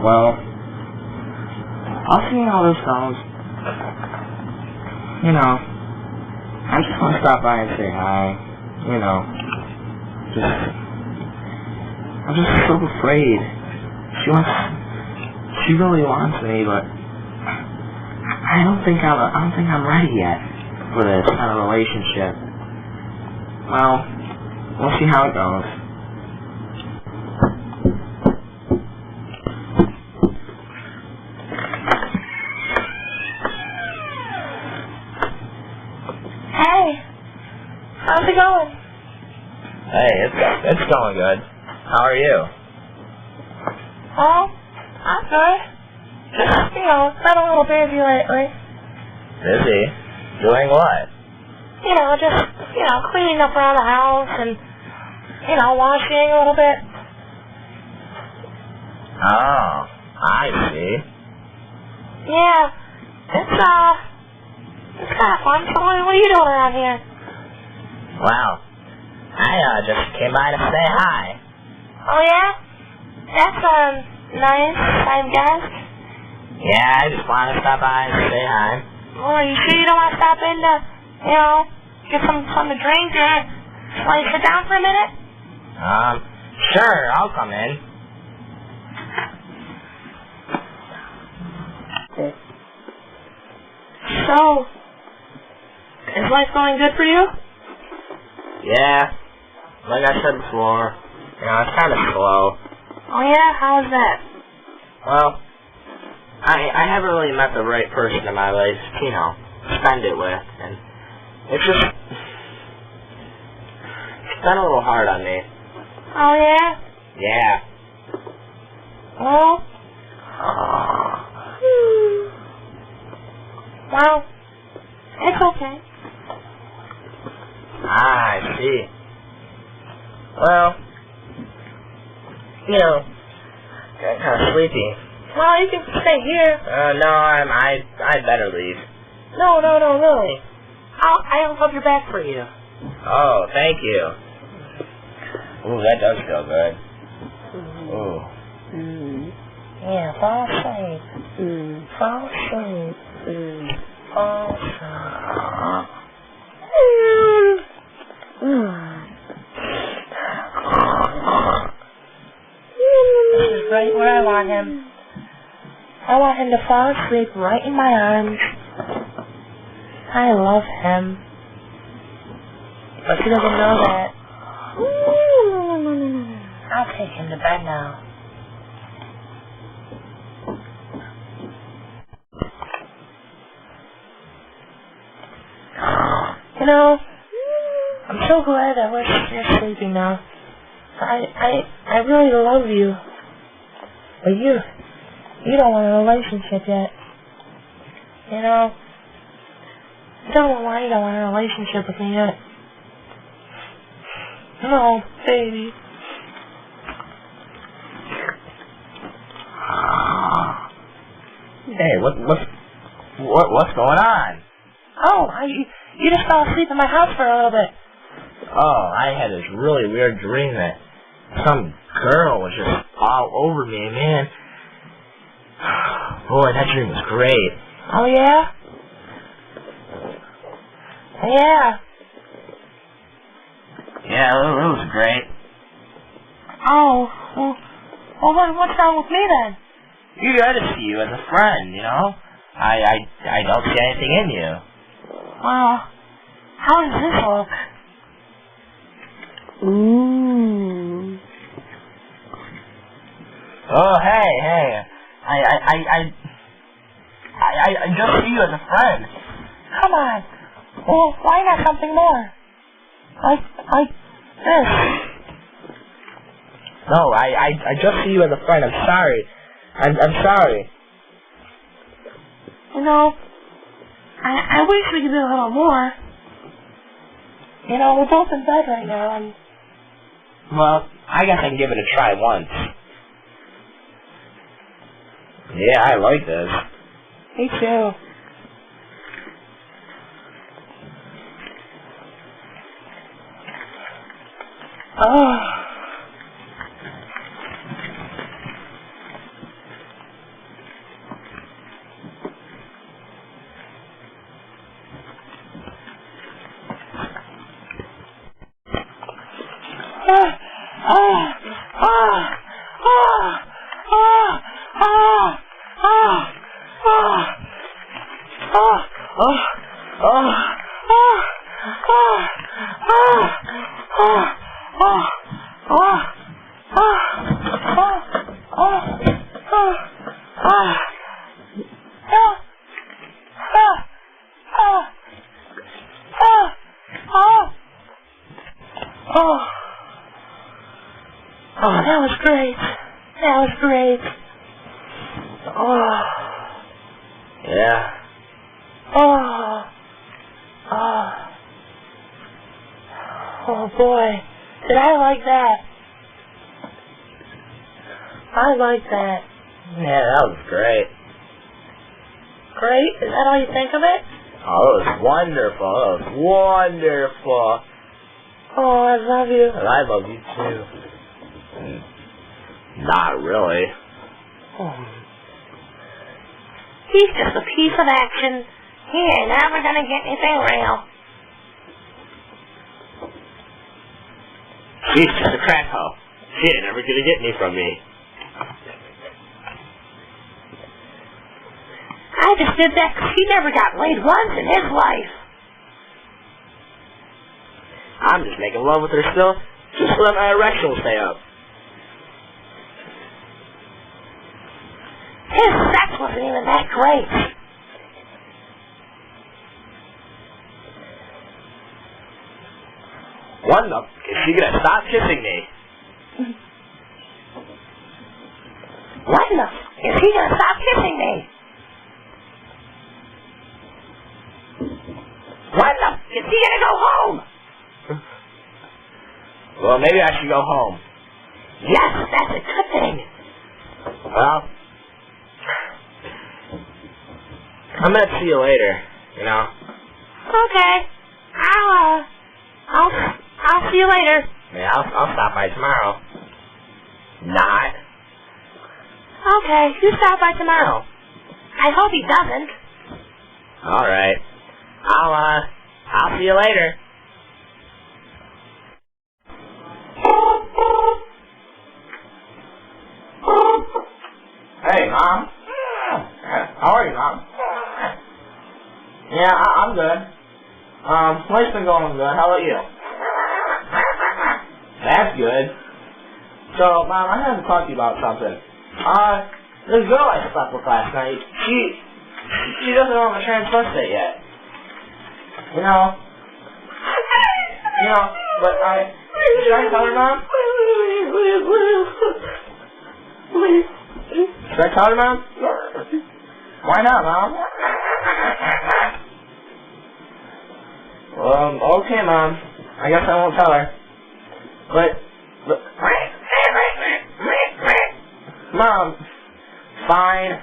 Well, I'll see how this goes. You know, I just want to stop by and say hi. You know, I'm just so afraid. She really wants me, but I don't think I'm ready yet for this kind of relationship. Well, we'll see how it goes. Hey, how's it going? Hey, it's going good. How are you? Oh, I'm good. Just, been a little busy lately. Busy? Doing what? Just, cleaning up around the house and, washing a little bit. Oh, I see. Yeah, it's kind of fun. So what are you doing around here? Well, I just came by to say hi. Oh, yeah? That's, nice, I guess. Yeah, I just wanted to stop by and say hi. Well, are you sure you don't want to stop in to, get something to drink or want to sit down for a minute? Sure, I'll come in. So, is life going good for you? Yeah, like I said before, it's kind of slow. Oh yeah? How is that? Well, I haven't really met the right person in my life, spend it with, and it's been a little hard on me. Oh yeah? Yeah. Well, well, it's okay. I see. Well, I'm kind of sleepy. Well, you can stay here. No, I'd better leave. No, really. I'll hold your back for you. Oh, thank you. Ooh, that does feel good. Ooh. Yeah, fall asleep. Fall asleep. Fall asleep. This is right where I want him. I want him to fall asleep right in my arms. I love him. But he doesn't know that. I'll take him to bed now. I'm so glad that you're sleeping now. I really love you. But you don't want a relationship yet. I don't know why you don't want a relationship with me yet. No, baby. Hey, what's going on? Oh, you just fell asleep in my house for a little bit. Oh, I had this really weird dream that some girl was just all over me, man. Boy, that dream was great. Oh, yeah? Yeah. Yeah, it was great. Oh, well, what's wrong with me then? You gotta see you as a friend, I don't see anything in you. Well, how does this look? Ooh. Oh, hey. I just see you as a friend. Come on. Well, why not something more? Like this. No, I just see you as a friend. I'm sorry. I'm sorry. I wish we could do a little more. We're both in bed right now, and... Well, I guess I can give it a try once. Yeah, I like this. Me too. Oh. great. That was great. Oh. Yeah. Oh. Oh. Oh boy. Did I like that? I like that. Yeah, that was great. Great? Is that all you think of it? Oh, it was wonderful. It was wonderful. Oh, I love you. And I love you too. Not really. Oh. He's just a piece of action. He ain't ever gonna get anything real. She's just a crack hoe. She ain't never gonna get any from me. I just did that 'cause he never got laid once in his life. I'm just making love with her still, just so that my erection will stay up. His sex wasn't even that great. What the? Is she gonna stop kissing me? What the? Is he gonna stop kissing me? What the? Is he gonna go home? Well, maybe I should go home. Yes, that's a good thing. Well, I'm gonna see you later, you know. Okay. I'll see you later. Yeah, I'll stop by tomorrow. Not. Okay, you stop by tomorrow. I hope he doesn't. Alright. I'll see you later. Hey, Mom. How are you, Mom? Yeah, I'm good. Life's been going good. How about you? That's good. So, Mom, I had to talk to you about something. This girl I slept with last night, she doesn't know I'm a transvestite yet. You know, but should I tell her, Mom? Should I tell her, Mom? Why not, Mom? Okay, Mom. I guess I won't tell her. But Mom, fine.